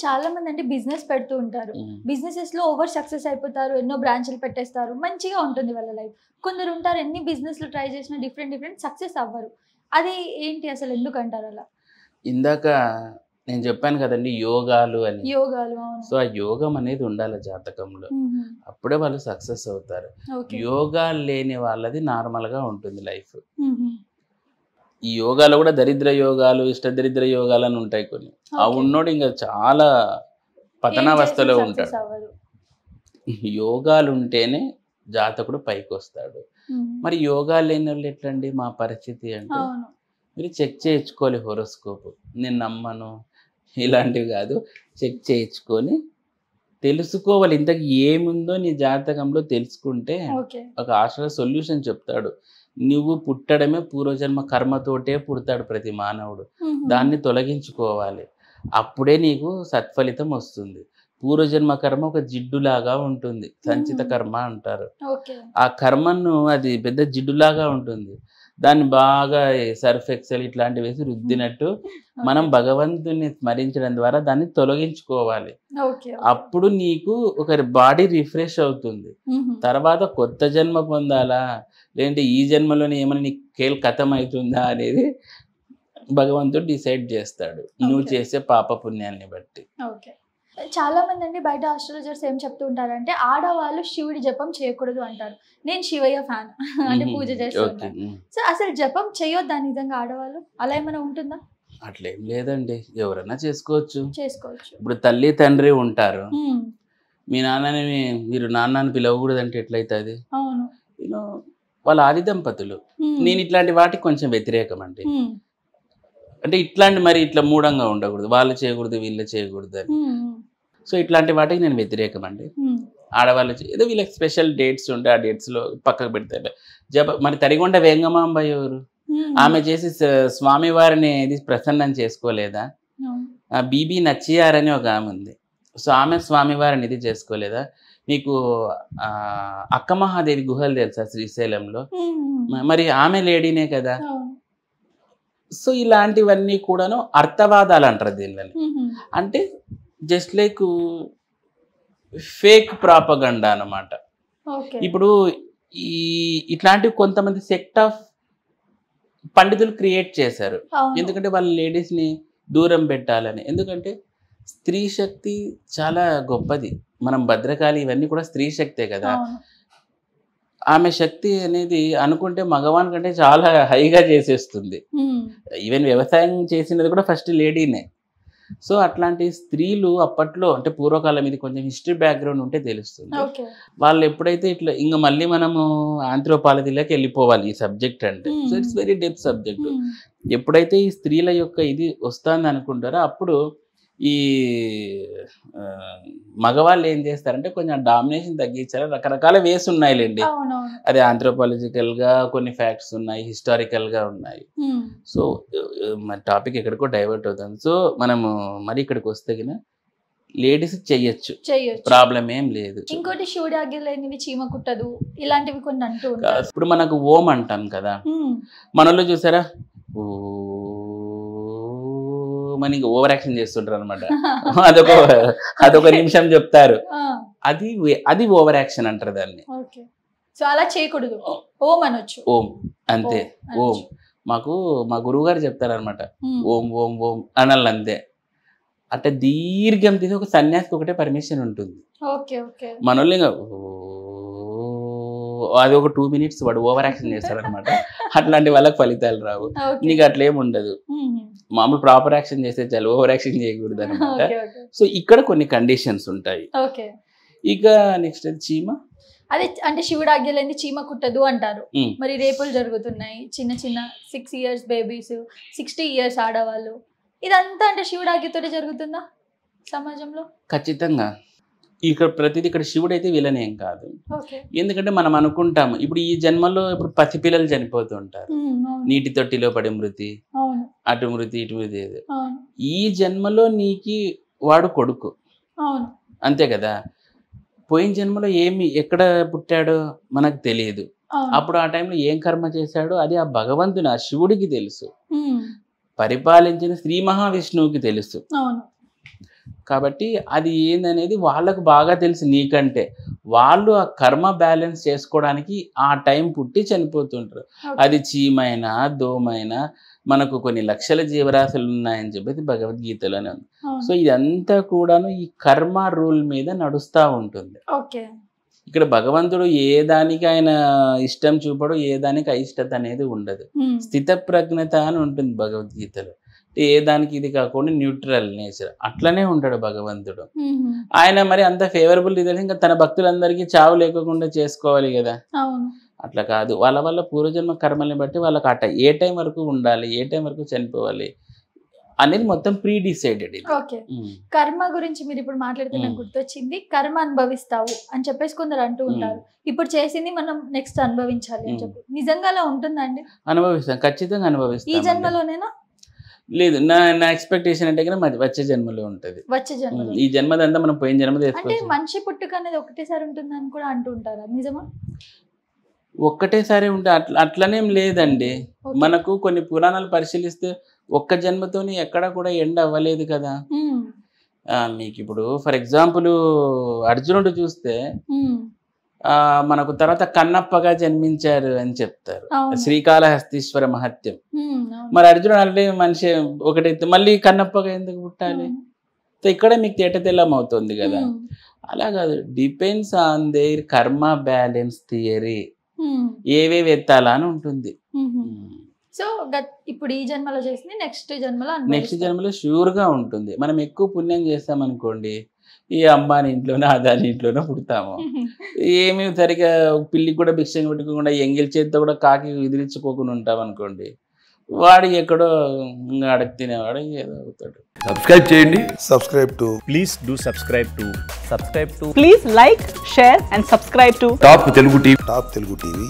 చాలా మంది అంటే బిజినెస్ పెడుతూ ఉంటారు. బిజినెసెస్ లో ఓవర్ సక్సెస్ అయిపోతారు. ఎన్నో బ్రాంచ్‌లు పెట్టేస్తారు. మంచిగా ఉంటుంది వాళ్ళ లైఫ్. కొందరు ఉంటారు ఎన్ని బిజినెస్‌లు ట్రై చేసినా డిఫరెంట్ సక్సెస్ అవ్వరు. అది ఏంటి అసలు ఎందుకంటారు అలా? ఇందాక నేను చెప్పాను కదండీ యోగాలు అని. యోగాలు అవును. సో, ఆ యోగం అనేది ఉండాలి జాతకంలో. అప్పుడే వాళ్ళు సక్సెస్ అవుతారు. ఓకే. యోగాలు లేని వాళ్ళది నార్మల్‌గా ఉంటుంది లైఫ్. హుహు. ఈ యోగాలు కూడా దరిద్ర యోగాలు, ఇష్టదరిద్ర యోగాలు అని ఉంటాయి కొన్ని. ఆ ఓకే. ఉన్నోడు ఇంకా చాలా ఏం పతనావస్థలో చేసినా ఉంటాడు. సక్సెస్ అవ్వరు. యోగాలు ఉంటేనే జాతకుడు పైకొస్తాడు. మరి యోగాలు లేనోళ్ళు ఎట్లండి మా పరిస్థితి అంటే, అవును. మీరు చెక్ చేయించుకోవాలి హోరోస్కోప్. నేను నమ్మను ఇలాంటివి కాదు. చెక్ చేయించుకొని తెలుసుకోవాలి. ఇంతకు ఏముందో నీ జాతకంలో తెలుసుకుంటే ఓకే. ఒక ఆశ్రయ సొల్యూషన్ చెప్తాడు. నువ్వు పుట్టడమే పూర్వజన్మ కర్మతోటే పుడతాడు ప్రతి మానవుడు. దాన్ని తొలగించుకోవాలి. అప్పుడే నీకు సత్ఫలితం వస్తుంది. పూర్వజన్మ కర్మ ఒక జిడ్డులాగా ఉంటుంది. సంచిత కర్మ అంటారు. ఓకే. ఆ కర్మను అది పెద్ద జిడ్డులాగా ఉంటుంది. దాన్ని బాగా సర్ఫ్ ఎక్సెల్ ఇట్లాంటివి వేసి రుద్దినట్టు మనం భగవంతుని స్మరించడం ద్వారా దాన్ని తొలగించుకోవాలి. ఓకే. అప్పుడు నీకు ఒక బాడీ రిఫ్రెష్ అవుతుంది. తర్వాత కొత్త జన్మ పొందాలా లేదంటే ఈ జన్మలోనే ఏమైనా నీకు కేల్ కథం అవుతుందా అనేది భగవంతుడు డిసైడ్ చేస్తాడు నువ్వు చేసే పాప పుణ్యాన్ని బట్టి. ఓకే. చాలా మంది అండి బయట ఆస్ట్రాలజర్స్ ఏం చెప్తూ ఉంటారంటే ఆడవాళ్ళు శివుడి జపం చేయకూడదు అంటారు. నేను శివయ్య ఫ్యాన్ అంటే పూజ చేస్తూ ఉంటాను. సో అసలు జపం చేయొద్దా నిజంగా ఆడవాళ్ళు? అలా ఏమైనా ఉంటుందా? అట్లేం లేదండి, ఎవరైనా చేసుకోవచ్చు. ఇప్పుడు తల్లి తండ్రి ఉంటారు. మీ నాన్నని మీరు నాన్న అని పిలవకూడదంటే ఎట్లయితుంది? అవును. వాళ్ళ ఆది దంపతులు. నేను ఇట్లాంటి వాటికి కొంచెం వ్యతిరేకం అండి. అంటే ఇట్లాంటి మరి ఇట్లా మూఢంగా ఉండకూడదు, వాళ్ళు చేయకూడదు వీళ్ళు చేయకూడదు అని. సో ఇట్లాంటి వాటికి నేను వ్యతిరేకం అండి. ఆడవాళ్ళు ఏదో వీళ్ళకి స్పెషల్ డేట్స్ ఉంటే ఆ డేట్స్లో పక్కకు పెడతారు. మరి తరిగొండ వేంగమాంబ ఎవరు? ఆమె చేసి స్వామివారిని ఇది ప్రసన్నం చేసుకోలేదా? బీబీ నచ్చియార్ అని ఒక ఆమె ఉంది. సో ఆమె స్వామివారిని ఇది చేసుకోలేదా? మీకు అక్క మహాదేవి గుహలు తెలుసా శ్రీశైలంలో? మరి ఆమె లేడీనే కదా. సో ఇలాంటివన్నీ కూడాను అర్థవాదాలు అంటారు దీనిని. అంటే జస్ట్ లైక్ ఫేక్ ప్రాపగండా అన్నమాట. ఇప్పుడు ఇట్లాంటివి కొంతమంది సెక్ట్ ఆఫ్ పండితులు క్రియేట్ చేశారు. ఎందుకంటే వాళ్ళ లేడీస్ని దూరం పెట్టాలని. ఎందుకంటే స్త్రీ శక్తి చాలా గొప్పది. మనం భద్రకాళి ఇవన్నీ కూడా స్త్రీ శక్తే కదా. ఆమె శక్తి అనేది అనుకుంటే మగవాని కంటే చాలా హైగా చేసేస్తుంది. ఈవెన్ వ్యవసాయం చేసినది కూడా ఫస్ట్ లేడీనే. సో అట్లాంటి స్త్రీలు అప్పట్లో అంటే పూర్వకాలం ఇది కొంచెం హిస్టరీ బ్యాక్గ్రౌండ్ ఉంటే తెలుస్తుంది. వాళ్ళు ఎప్పుడైతే ఇట్లా ఇంకా మళ్ళీ మనము ఆంథ్రోపాలజీలోకి వెళ్ళిపోవాలి ఈ సబ్జెక్ట్ అంటే. So it's very depth subject. ఎప్పుడైతే ఈ స్త్రీల యొక్క ఇది వస్తుంది అనుకుంటారో అప్పుడు ఈ మగవాళ్ళు ఏం చేస్తారంటే కొంచెం డామినేషన్ తగ్గించారు. రకరకాల వేస్ ఉన్నాయిలేండి. అదే ఆంథ్రోపాలజికల్గా కొన్ని ఫ్యాక్ట్స్ ఉన్నాయి, హిస్టారికల్గా ఉన్నాయి. సో మన టాపిక్ ఎక్కడికో డైవర్ట్ అవుతుంది. సో మనము మరి ఇక్కడికి వస్తే గిన లేడీస్ చెయ్యొచ్చు, ప్రాబ్లం ఏం లేదు. ఇంకోటి శివుడి ఆజ్ఞ లేనివి చీమ కుట్టదు ఇలాంటివి కొన్ని అంటూ ఉంటారు. ఇప్పుడు మనకు ఓం అంటాం కదా, మనలో చూసారా మన ఓవర్ యాక్షన్ చేస్తుంటారు అనమాట. అదొక నిమిషం చెప్తారు, అది ఓవర్ యాక్షన్ అంటారు దాన్ని. సో అలా చేయకూడదు, ఓం అనొచ్చు. ఓం అంతే, ఓం. మా గురువు గారు చెప్తారనమాట, ఓం ఓం ఓం అనాలి అంతే. అంటే దీర్ఘం తీసి ఒక సన్యాసికి ఒకటే పర్మిషన్ ఉంటుంది. మనోళ్ళు ఇంకా అది ఒక 2 minutes వాడు ఓవర్ యాక్షన్ చేస్తారనమాట. అట్లాంటి వాళ్ళకి ఫలితాలు రావు. నీకు అట్లేం ఉండదు, మామూలు ప్రాపర్ యాక్షన్ చేస్తే చాలు, ఓవర్ యాక్షన్ చేయకూడదు అనమాట. సో ఇక్కడ కొన్ని కండిషన్స్ ఉంటాయి. ఇక నెక్స్ట్ చీమ, అదే అంటే శివుడు ఆజ్ఞ లేని చీమ కుట్టదు అంటారు. మరి రేపులు జరుగుతున్నాయి, చిన్న చిన్న 6 years బేబీస్, 60 years ఆడవాళ్ళు, ఇదంతా అంటే శివుడు ఆజ్ఞతోనే జరుగుతుందా సమాజంలో? ఖచ్చితంగా. ఇక్కడ ప్రతిదీ ఇక్కడ శివుడు అయితే విలనేం కాదు. ఎందుకంటే మనం అనుకుంటాము ఇప్పుడు ఈ జన్మలో ఇప్పుడు పసిపిల్లలు చనిపోతూ ఉంటారు, నీటి తొట్టిలో పడి మృతి, అటు మృతి ఇటు మృతి. ఈ జన్మలో నీకి వాడు కొడుకు అంతే కదా. పోయిన జన్మలో ఎక్కడ పుట్టాడో మనకు తెలియదు. అప్పుడు ఆ టైంలో ఏం కర్మ చేశాడో అది ఆ భగవంతుని ఆ శివుడికి తెలుసు, పరిపాలించిన శ్రీ మహావిష్ణువుకి తెలుసు. కాబట్టి అది ఏందనేది వాళ్ళకు బాగా తెలుసు నీకంటే. వాళ్ళు ఆ కర్మ బ్యాలెన్స్ చేసుకోవడానికి ఆ టైం పుట్టి చనిపోతుంటారు. అది చీమైనా దోమైనా మనకు కొన్ని లక్షల జీవరాశులు ఉన్నాయని చెప్పేసి భగవద్గీతలోనే ఉంది. సో ఇదంతా కూడాను ఈ కర్మ రూల్ మీద నడుస్తూ ఉంటుంది. ఇక్కడ భగవంతుడు ఏ దానికి ఆయన ఇష్టం చూపడు, ఏ దానికి అయిష్టత అనేది ఉండదు. స్థిత ప్రజ్ఞత అని ఉంటుంది భగవద్గీతలో. ఏ దానికి ఇది కాకుండా న్యూట్రల్ నేచర్ అట్లనే ఉంటాడు భగవంతుడు. ఆయన మరి అంత ఫేవరబుల్ రిజల్ట్ ఇంకా తన భక్తులందరికీ చావు లేకుండా చేసుకోవాలి కదా. అట్లా కాదు, వాళ్ళ వాళ్ళ పూర్వజన్మ కర్మల్ని బట్టి వాళ్ళకి ఏ టైం వరకు ఉండాలి, ఏ టైం వరకు చనిపోవాలి అనేది మొత్తం ప్రీ డిసైడెడ్. ఓకే, కర్మ గురించి మీరు ఇప్పుడు మాట్లాడితే నాకు గుర్తొచ్చింది, కర్మ అనుభవిస్తావు అని చెప్పేసి కొందరు అంటూ ఉంటారు. ఇప్పుడు చేసింది మనం నెక్స్ట్ అనుభవించాలి అని చెప్పి, నిజంగా అలా ఉంటుందండి? అనుభవిస్తాం, ఖచ్చితంగా అనుభవిస్తాం. ఈ జన్మలోనేనా? లేదు, నా ఎక్స్పెక్టేషన్ అంటే వచ్చే జన్మలో ఉంటది. వచ్చే జన్మ, ఈ జన్మదంతా మనం పోయిన జన్మ అంటే మనిషి పుట్టుక అనేది ఒకటేసారి ఉంటుందని కూడా అంటూ ఉంటారా, నిజమా? ఒక్కటేసారి ఉంటే అట్లనేం లేదండి. మనకు కొన్ని పురాణాలు పరిశీలిస్తే ఒక్క జన్మతోని ఎక్కడ కూడా ఎండ్ అవ్వలేదు కదా. మీకు ఇప్పుడు ఫర్ ఎగ్జాంపుల్ అర్జునుడు చూస్తే మనకు తర్వాత కన్నప్పగా జన్మించారు అని చెప్తారు, శ్రీకాళహస్తీశ్వర మహత్యం. మరి అర్జునుడు అంటే మనిషి ఒకటైతే మళ్ళీ కన్నప్పగా ఎందుకు పుట్టాలి? సో ఇక్కడ మీకు తేటతెల్లం అవుతుంది కదా. అలా కాదు, డిపెండ్స్ ఆన్ దేర్ కర్మ బ్యాలెన్స్ థియరీ, ఏవేవి ఎత్తాలా అని ఉంటుంది. సో ఇప్పుడు ఈ జన్మలో చేసింది నెక్స్ట్ జన్మలో ష్యూర్ గా ఉంటుంది. మనం ఎక్కువ పుణ్యం చేస్తాం అనుకోండి, ఈ అంబానీ ఇంట్లోనో అదాని ఇంట్లోనో పుడతాము. ఏమి సరిగా పిల్లికి కూడా భిక్షంగా పెట్టుకోకుండా ఎంగిల్ చేతితో కూడా కాకి విదిలించుకోకుండా ఉంటాం అనుకోండి, వాడు ఎక్కడో అడగ తినేవాడు ఏదో అవుతాడు. సబ్స్క్రైబ్ చేయండి. Please like, share and subscribe to top Telugu TV. Top Telugu TV.